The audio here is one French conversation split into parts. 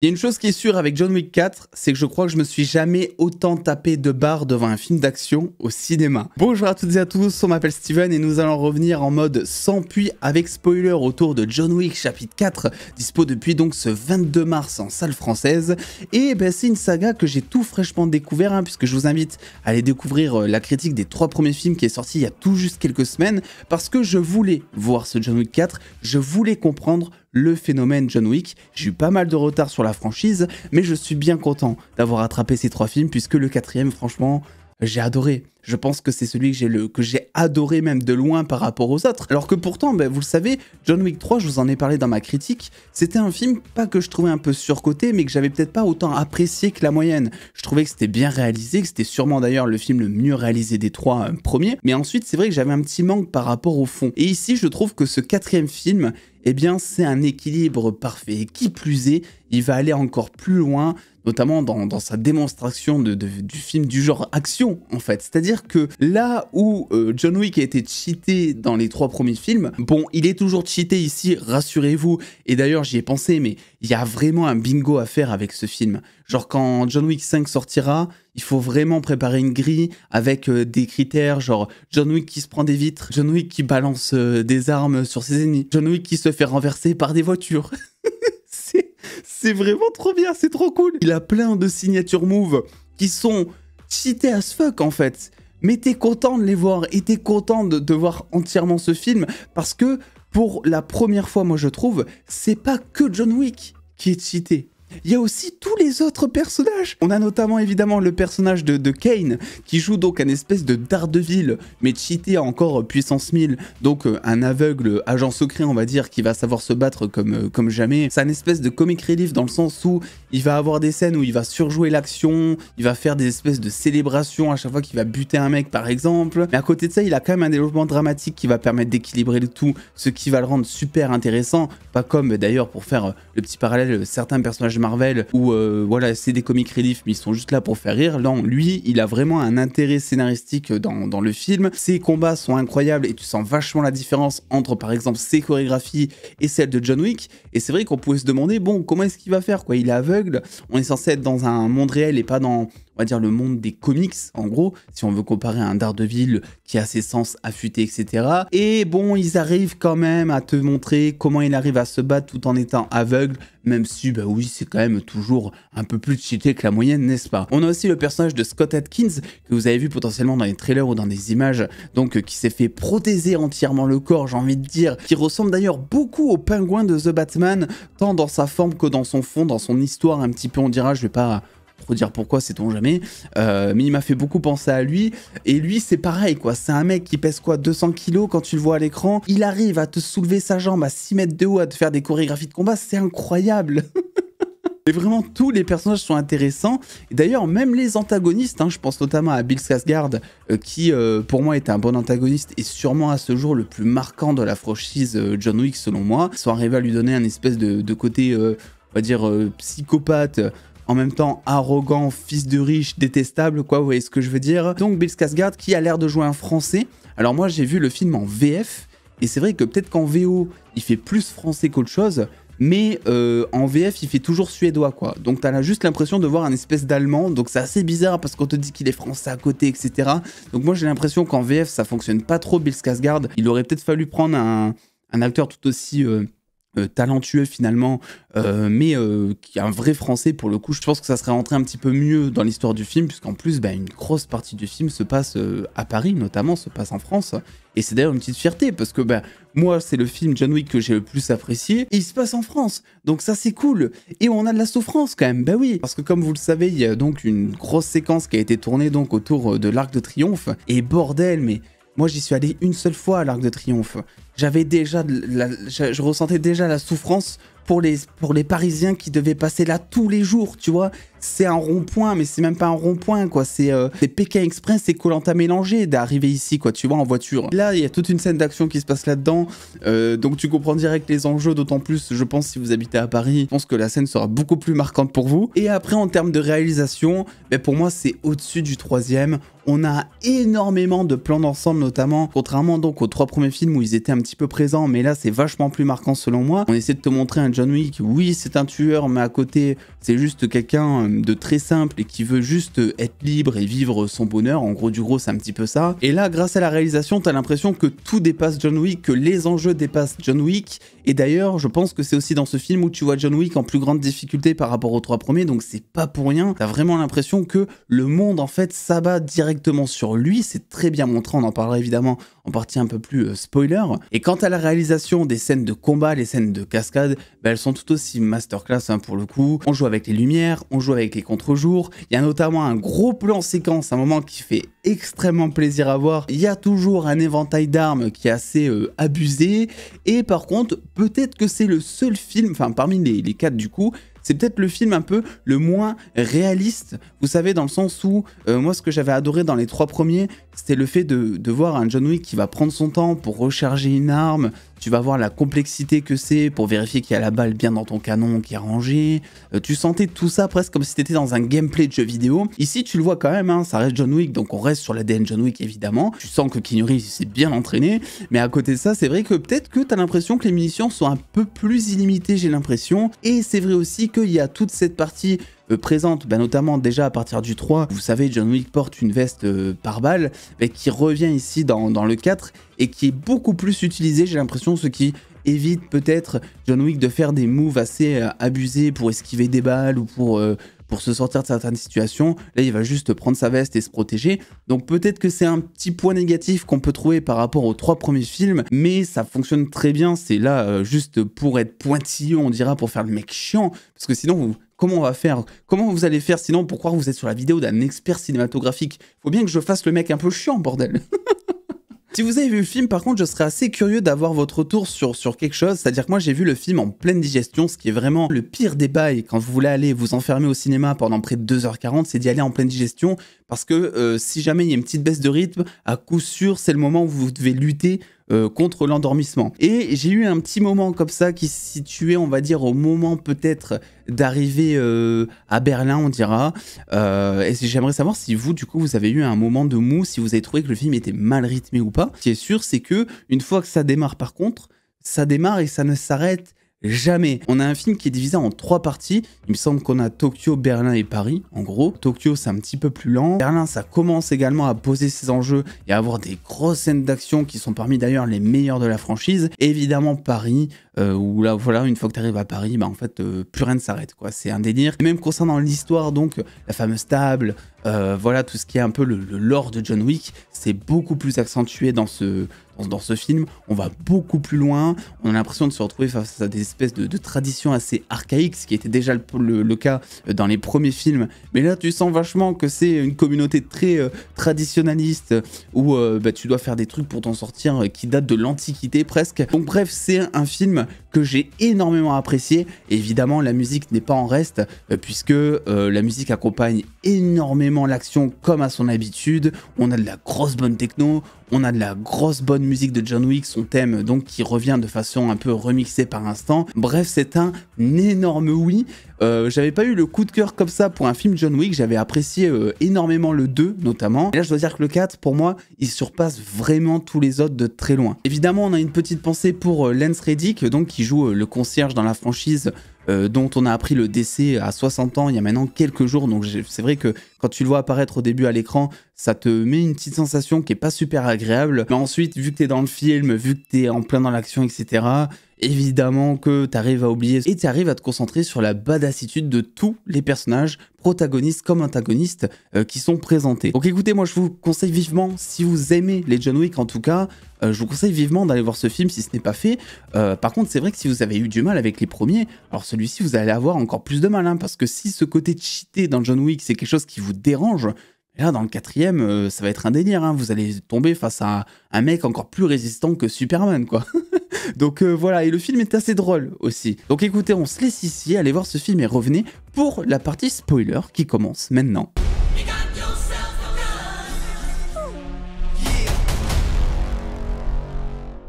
Il y a une chose qui est sûre avec John Wick 4, c'est que je crois que je me suis jamais autant tapé de barre devant un film d'action au cinéma. Bonjour à toutes et à tous, on m'appelle Steven et nous allons revenir en mode sans puis avec spoiler autour de John Wick chapitre 4, dispo depuis donc ce 22 mars en salle française. Et ben, c'est une saga que j'ai tout fraîchement découvert, puisque je vous invite à aller découvrir la critique des 3 premiers films qui est sorti il y a tout juste quelques semaines, parce que je voulais voir ce John Wick 4, je voulais comprendre le phénomène John Wick. J'ai eu pas mal de retard sur la franchise, mais je suis bien content d'avoir attrapé ces 3 films, puisque le 4e, franchement, j'ai adoré. Je pense que c'est celui que j'ai adoré même de loin par rapport aux autres. Alors que pourtant, ben, vous le savez, John Wick 3, je vous en ai parlé dans ma critique, c'était un film pas que je trouvais un peu surcoté, mais que j'avais peut-être pas autant apprécié que la moyenne. Je trouvais que c'était bien réalisé, que c'était sûrement d'ailleurs le film le mieux réalisé des 3 premiers, mais ensuite c'est vrai que j'avais un petit manque par rapport au fond. Et ici, je trouve que ce 4e film, eh bien, c'est un équilibre parfait. Et qui plus est, il va aller encore plus loin, notamment dans sa démonstration du film du genre action, en fait. C'est-à-dire que là où John Wick a été cheaté dans les 3 premiers films, bon, il est toujours cheaté ici, rassurez-vous. Et d'ailleurs, j'y ai pensé, mais il y a vraiment un bingo à faire avec ce film. Genre, quand John Wick 5 sortira, il faut vraiment préparer une grille avec des critères, genre John Wick qui se prend des vitres, John Wick qui balance des armes sur ses ennemis, John Wick qui se fait renverser par des voitures. C'est vraiment trop bien, c'est trop cool. Il a plein de signature moves qui sont cheatés as fuck en fait. Mais t'es content de les voir et t'es content de voir entièrement ce film parce que pour la première fois, moi je trouve, c'est pas que John Wick qui est cheaté. Il y a aussi tous les autres personnages. On a notamment évidemment le personnage de Kane qui joue donc un espèce de Daredevil mais cheaté à encore puissance 1000, donc un aveugle agent secret on va dire qui va savoir se battre comme jamais. C'est un espèce de comic relief dans le sens où il va avoir des scènes où il va surjouer l'action, il va faire des espèces de célébrations à chaque fois qu'il va buter un mec par exemple. Mais à côté de ça, il a quand même un développement dramatique qui va permettre d'équilibrer le tout, ce qui va le rendre super intéressant. Pas comme d'ailleurs, pour faire le petit parallèle, certains personnages Marvel où voilà, c'est des comic relief mais ils sont juste là pour faire rire. Non, lui, il a vraiment un intérêt scénaristique dans le film. Ses combats sont incroyables et tu sens vachement la différence entre par exemple ses chorégraphies et celles de John Wick. Et c'est vrai qu'on pouvait se demander, bon, comment est-ce qu'il va faire quoi? Il est aveugle, on est censé être dans un monde réel et pas dans, on va dire, le monde des comics, en gros, si on veut comparer à un Daredevil qui a ses sens affûtés, etc. Et bon, ils arrivent quand même à te montrer comment il arrive à se battre tout en étant aveugle, même si, bah oui, c'est quand même toujours un peu plus cheaté que la moyenne, n'est-ce pas? On a aussi le personnage de Scott Adkins, que vous avez vu potentiellement dans les trailers ou dans des images, donc qui s'est fait prothéser entièrement le corps, j'ai envie de dire, qui ressemble d'ailleurs beaucoup au pingouin de The Batman, tant dans sa forme que dans son fond, dans son histoire un petit peu, on dira, je vais pas trop dire pourquoi, sait-on jamais, mais il m'a fait beaucoup penser à lui, et lui c'est pareil quoi, c'est un mec qui pèse quoi, 200 kilos quand tu le vois à l'écran, il arrive à te soulever sa jambe à 6 mètres de haut, à te faire des chorégraphies de combat, c'est incroyable. Et vraiment, tous les personnages sont intéressants. Et d'ailleurs, même les antagonistes, je pense notamment à Bill Skarsgård, qui pour moi est un bon antagoniste et sûrement à ce jour le plus marquant de la franchise John Wick selon moi. Ils sont arrivés à lui donner un espèce de côté, on va dire, psychopathe, en même temps arrogant, fils de riche, détestable, quoi, vous voyez ce que je veux dire. Donc Bill Skarsgård qui a l'air de jouer un français. Alors moi j'ai vu le film en VF, et c'est vrai que peut-être qu'en VO, il fait plus français qu'autre chose, mais en VF, il fait toujours suédois, quoi. Donc t'as juste l'impression de voir un espèce d'allemand, donc c'est assez bizarre parce qu'on te dit qu'il est français à côté, etc. Donc moi j'ai l'impression qu'en VF, ça fonctionne pas trop Bill Skarsgård. Il aurait peut-être fallu prendre un acteur tout aussi talentueux finalement, mais qui est un vrai français pour le coup. Je pense que ça serait rentré un petit peu mieux dans l'histoire du film, puisqu'en plus une grosse partie du film se passe à Paris, notamment se passe en France, et c'est d'ailleurs une petite fierté parce que moi c'est le film John Wick que j'ai le plus apprécié et il se passe en France, donc ça c'est cool, et on a de la souffrance quand même, oui, parce que comme vous le savez, il y a donc une grosse séquence qui a été tournée donc autour de l'Arc de Triomphe, et bordel, mais moi, j'y suis allé une seule fois à l'Arc de Triomphe. J'avais déjà, je ressentais déjà la souffrance pour les Parisiens qui devaient passer là tous les jours, tu vois. c'est un rond-point, mais c'est même pas un rond-point, quoi. C'est Pékin Express et Koh Lanta mélangés d'arriver ici, quoi, tu vois, en voiture. Là, il y a toute une scène d'action qui se passe là-dedans, donc tu comprends direct les enjeux, d'autant plus, je pense, si vous habitez à Paris, je pense que la scène sera beaucoup plus marquante pour vous. Et après, en termes de réalisation, ben, pour moi, c'est au-dessus du troisième. On a énormément de plans d'ensemble, notamment, contrairement donc aux 3 premiers films où ils étaient un petit peu présents, mais là c'est vachement plus marquant selon moi. On essaie de te montrer un John Wick, oui c'est un tueur, mais à côté c'est juste quelqu'un de très simple et qui veut juste être libre et vivre son bonheur, en gros du gros c'est un petit peu ça. Et là grâce à la réalisation t'as l'impression que tout dépasse John Wick, que les enjeux dépassent John Wick, et d'ailleurs je pense que c'est aussi dans ce film où tu vois John Wick en plus grande difficulté par rapport aux 3 premiers, donc c'est pas pour rien, t'as vraiment l'impression que le monde en fait s'abat directement sur lui, c'est très bien montré, on en parlera évidemment en partie un peu plus spoiler. Et quant à la réalisation des scènes de combat, les scènes de cascade, bah, elles sont tout aussi masterclass hein, pour le coup. On joue avec les lumières, on joue avec les contre-jours, il y a notamment un gros plan séquence, un moment qui fait extrêmement plaisir à voir. Il y a toujours un éventail d'armes qui est assez abusé, et par contre, peut-être que c'est le seul film, enfin parmi les 4 du coup, c'est peut-être le film un peu le moins réaliste, vous savez, dans le sens où, moi ce que j'avais adoré dans les 3 premiers, c'était le fait de voir un John Wick qui va prendre son temps pour recharger une arme, tu vas voir la complexité que c'est pour vérifier qu'il y a la balle bien dans ton canon qui est rangée, tu sentais tout ça presque comme si tu étais dans un gameplay de jeu vidéo. Ici tu le vois quand même, hein, ça reste John Wick, donc on reste sur l'ADN John Wick évidemment, tu sens que Keanu Reeves s'est bien entraîné, mais à côté de ça c'est vrai que peut-être que tu as l'impression que les munitions sont un peu plus illimitées, j'ai l'impression, et c'est vrai aussi qu'il y a toute cette partie présente, bah, notamment déjà à partir du 3, vous savez John Wick porte une veste par balle, bah, qui revient ici dans le 4 et qui est beaucoup plus utilisée, j'ai l'impression, ce qui évite peut-être John Wick de faire des moves assez abusés pour esquiver des balles ou pour se sortir de certaines situations. Là il va juste prendre sa veste et se protéger, donc peut-être que c'est un petit point négatif qu'on peut trouver par rapport aux 3 premiers films, mais ça fonctionne très bien, c'est là juste pour être pointilleux on dira, pour faire le mec chiant, parce que sinon comment on va faire? Comment vous allez faire sinon pour croire que vous êtes sur la vidéo d'un expert cinématographique? Faut bien que je fasse le mec un peu chiant, bordel. Si vous avez vu le film, par contre, je serais assez curieux d'avoir votre retour sur quelque chose. C'est-à-dire que moi, j'ai vu le film en pleine digestion, ce qui est vraiment le pire des bails quand vous voulez aller vous enfermer au cinéma pendant près de 2h40, c'est d'y aller en pleine digestion. Parce que si jamais il y a une petite baisse de rythme, à coup sûr, c'est le moment où vous devez lutter contre l'endormissement. Et j'ai eu un petit moment comme ça qui se situait, on va dire, au moment peut-être d'arriver à Berlin, on dira. Et j'aimerais savoir si vous, du coup, vous avez eu un moment de mou, si vous avez trouvé que le film était mal rythmé ou pas. Ce qui est sûr, c'est que une fois que ça démarre, par contre, ça démarre et ça ne s'arrête jamais. On a un film qui est divisé en 3 parties. Il me semble qu'on a Tokyo, Berlin et Paris. En gros, Tokyo, c'est un petit peu plus lent. Berlin, ça commence également à poser ses enjeux et à avoir des grosses scènes d'action qui sont parmi d'ailleurs les meilleures de la franchise. Et évidemment, Paris, où là, voilà, une fois que tu arrives à Paris, bah en fait, plus rien ne s'arrête, quoi. C'est un délire. Et même concernant l'histoire, donc, la fameuse table, voilà, tout ce qui est un peu le lore de John Wick, c'est beaucoup plus accentué dans ce film. On va beaucoup plus loin, on a l'impression de se retrouver face à des espèces de traditions assez archaïques, ce qui était déjà le cas dans les premiers films, mais là tu sens vachement que c'est une communauté très traditionnaliste, où bah, tu dois faire des trucs pour t'en sortir qui datent de l'Antiquité presque. Donc bref, c'est un film que j'ai énormément apprécié, et évidemment la musique n'est pas en reste, puisque la musique accompagne énormément l'action comme à son habitude. On a de la grosse bonne techno, on a de la grosse bonne musique de John Wick, son thème donc qui revient de façon un peu remixée par instant. Bref, c'est un énorme oui. J'avais pas eu le coup de cœur comme ça pour un film John Wick, j'avais apprécié énormément le 2 notamment. Et là je dois dire que le 4 pour moi il surpasse vraiment tous les autres de très loin. Évidemment on a une petite pensée pour Lance Reddick donc qui joue le concierge dans la franchise, dont on a appris le décès à 60 ans il y a maintenant quelques jours, donc c'est vrai que quand tu le vois apparaître au début à l'écran, ça te met une petite sensation qui est pas super agréable, mais ensuite vu que t'es dans le film, vu que t'es en plein dans l'action, etc., évidemment que tu arrives à oublier et tu arrives à te concentrer sur la badassitude de tous les personnages, protagonistes comme antagonistes, qui sont présentés. Donc écoutez, moi je vous conseille vivement, si vous aimez les John Wick en tout cas, je vous conseille vivement d'aller voir ce film si ce n'est pas fait. Par contre, c'est vrai que si vous avez eu du mal avec les premiers, alors celui-ci vous allez avoir encore plus de mal, hein, parce que si ce côté cheaté dans John Wick c'est quelque chose qui vous dérange, Et là, dans le quatrième, ça va être un délire, hein. Vous allez tomber face à un mec encore plus résistant que Superman, quoi. Donc voilà, et le film est assez drôle aussi. Donc écoutez, on se laisse ici, allez voir ce film et revenez pour la partie spoiler qui commence maintenant.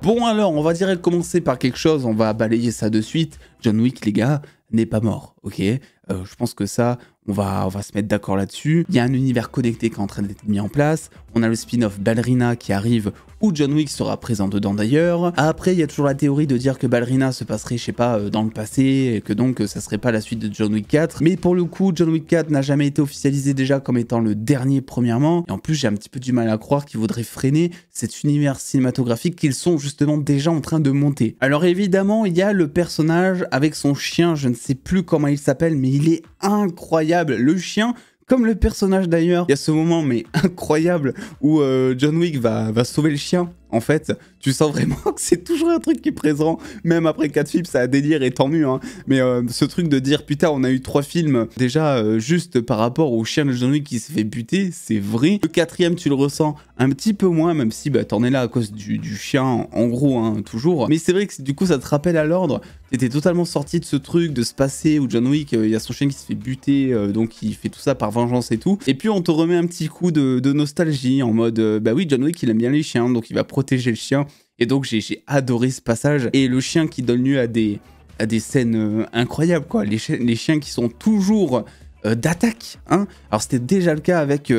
Bon alors, on va direct commencer par quelque chose, on va balayer ça de suite. John Wick, les gars, n'est pas mort, ok? Je pense que ça, on va se mettre d'accord là-dessus. Il y a un univers connecté qui est en train d'être mis en place. On a le spin-off Ballerina qui arrive, où John Wick sera présent dedans d'ailleurs. Après, il y a toujours la théorie de dire que Ballerina se passerait, je sais pas, dans le passé, et que donc ça serait pas la suite de John Wick 4. Mais pour le coup, John Wick 4 n'a jamais été officialisé déjà comme étant le dernier premièrement. Et en plus, j'ai un petit peu du mal à croire qu'ils voudraient freiner cet univers cinématographique qu'ils sont justement déjà en train de monter. Alors évidemment, il y a le personnage avec son chien, je ne sais plus comment il s'appelle, mais il est incroyable. Le chien, comme le personnage d'ailleurs, il y a ce moment mais incroyable où John Wick va sauver le chien. En fait, tu sens vraiment que c'est toujours un truc qui est présent, même après 4 films, ça a délire et tant mieux, hein. Mais ce truc de dire, putain, on a eu 3 films, déjà, juste par rapport au chien de John Wick qui s'est fait buter, c'est vrai. Le quatrième, tu le ressens un petit peu moins, même si bah, t'en es là à cause du chien, en gros, hein, toujours. Mais c'est vrai que du coup, ça te rappelle à l'ordre, t'étais totalement sorti de ce truc, de ce passé où John Wick, il y a son chien qui se fait buter, donc il fait tout ça par vengeance et tout. Et puis, on te remet un petit coup de nostalgie, en mode, bah oui, John Wick, il aime bien les chiens, donc il va protéger le chien. Et donc j'ai adoré ce passage. Et le chien qui donne lieu à des scènes incroyables, quoi. Les chiens qui sont toujours d'attaque, hein. Alors c'était déjà le cas avec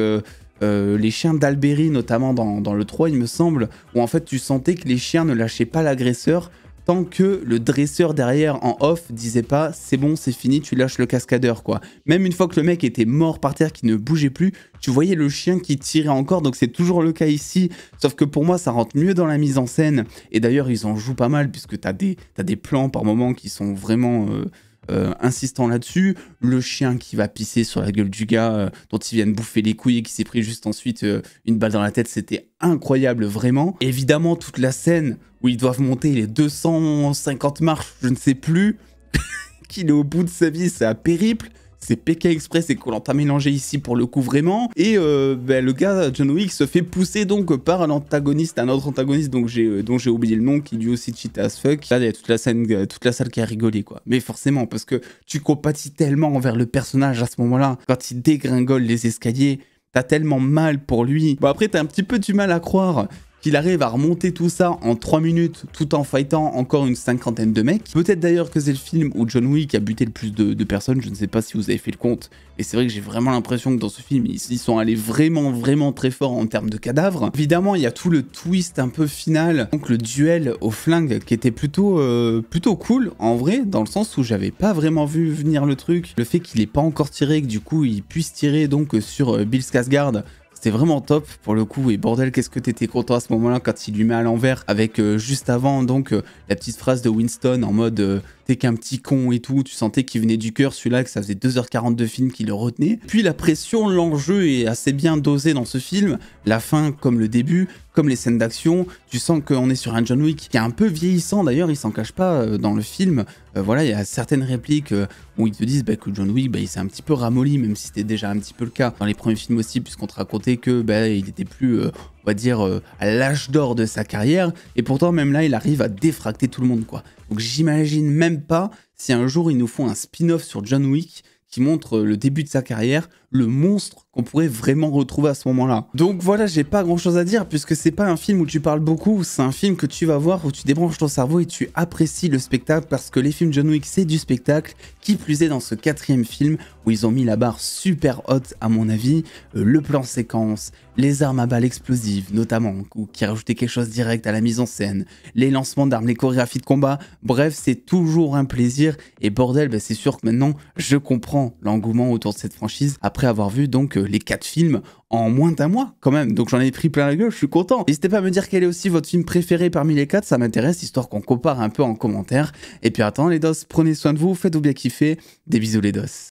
les chiens d'Alberi, notamment dans le 3, il me semble, où en fait tu sentais que les chiens ne lâchaient pas l'agresseur tant que le dresseur derrière en off disait pas c'est bon, c'est fini, tu lâches le cascadeur, quoi. Même une fois que le mec était mort par terre, qui ne bougeait plus, tu voyais le chien qui tirait encore, donc c'est toujours le cas ici, sauf que pour moi ça rentre mieux dans la mise en scène, et d'ailleurs ils en jouent pas mal, puisque t'as des plans par moments qui sont vraiment insistants là-dessus. Le chien qui va pisser sur la gueule du gars dont ils viennent bouffer les couilles et qui s'est pris juste ensuite une balle dans la tête, c'était incroyable vraiment. Évidemment toute la scène où ils doivent monter les 250 marches, je ne sais plus, qu'il est au bout de sa vie, c'est un périple. C'est Pékin Express et Koh-Lanta mélangé ici pour le coup vraiment. Et le gars, John Wick, se fait pousser donc par un autre antagoniste dont j'ai oublié le nom, qui lui aussi cheat as fuck. Là, il y a toute la salle qui a rigolé, quoi. Mais forcément, parce que tu compatis tellement envers le personnage à ce moment-là. Quand il dégringole les escaliers, t'as tellement mal pour lui. Bon, après, t'as un petit peu du mal à croire qu'il arrive à remonter tout ça en 3 minutes tout en fightant encore une 50aine de mecs. Peut-être d'ailleurs que c'est le film où John Wick a buté le plus de personnes, je ne sais pas si vous avez fait le compte. Et c'est vrai que j'ai vraiment l'impression que dans ce film, ils sont allés vraiment très fort en termes de cadavres. Évidemment, il y a tout le twist un peu final, donc le duel au flingue qui était plutôt cool en vrai, dans le sens où j'avais pas vraiment vu venir le truc. Le fait qu'il ait pas encore tiré, que du coup il puisse tirer donc sur Bill Skarsgård, c'était vraiment top pour le coup. Et bordel, qu'est-ce que t'étais content à ce moment-là quand il lui met à l'envers avec juste avant donc la petite phrase de Winston en mode t'es qu'un petit con et tout. Tu sentais qu'il venait du cœur celui-là, que ça faisait 2h40 de film qui le retenait. Puis la pression, l'enjeu est assez bien dosé dans ce film. La fin comme le début, comme les scènes d'action, tu sens qu'on est sur un John Wick qui est un peu vieillissant d'ailleurs, il s'en cache pas dans le film. Voilà, il y a certaines répliques où ils te disent que John Wick, il s'est un petit peu ramolli, même si c'était déjà un petit peu le cas dans les premiers films aussi, puisqu'on te racontait que il était plus, on va dire, à l'âge d'or de sa carrière, et pourtant même là, il arrive à défracter tout le monde, quoi. Donc j'imagine même pas si un jour ils nous font un spin-off sur John Wick qui montre le début de sa carrière, le monstre qu'on pourrait vraiment retrouver à ce moment-là. Donc voilà, j'ai pas grand-chose à dire puisque c'est pas un film où tu parles beaucoup, c'est un film que tu vas voir où tu débranches ton cerveau et tu apprécies le spectacle parce que les films John Wick, c'est du spectacle, qui plus est dans ce 4e film où ils ont mis la barre super haute à mon avis, le plan séquence, les armes à balles explosives notamment, qui rajoutaient quelque chose direct à la mise en scène, les lancements d'armes, les chorégraphies de combat, bref, c'est toujours un plaisir et bordel, c'est sûr que maintenant je comprends l'engouement autour de cette franchise après avoir vu donc les 4 films en moins d'un mois quand même, donc j'en ai pris plein la gueule, je suis content. N'hésitez pas à me dire quel est aussi votre film préféré parmi les 4, ça m'intéresse, histoire qu'on compare un peu en commentaire. Et puis attends les dos, prenez soin de vous, faites-vous bien kiffer, des bisous les dos.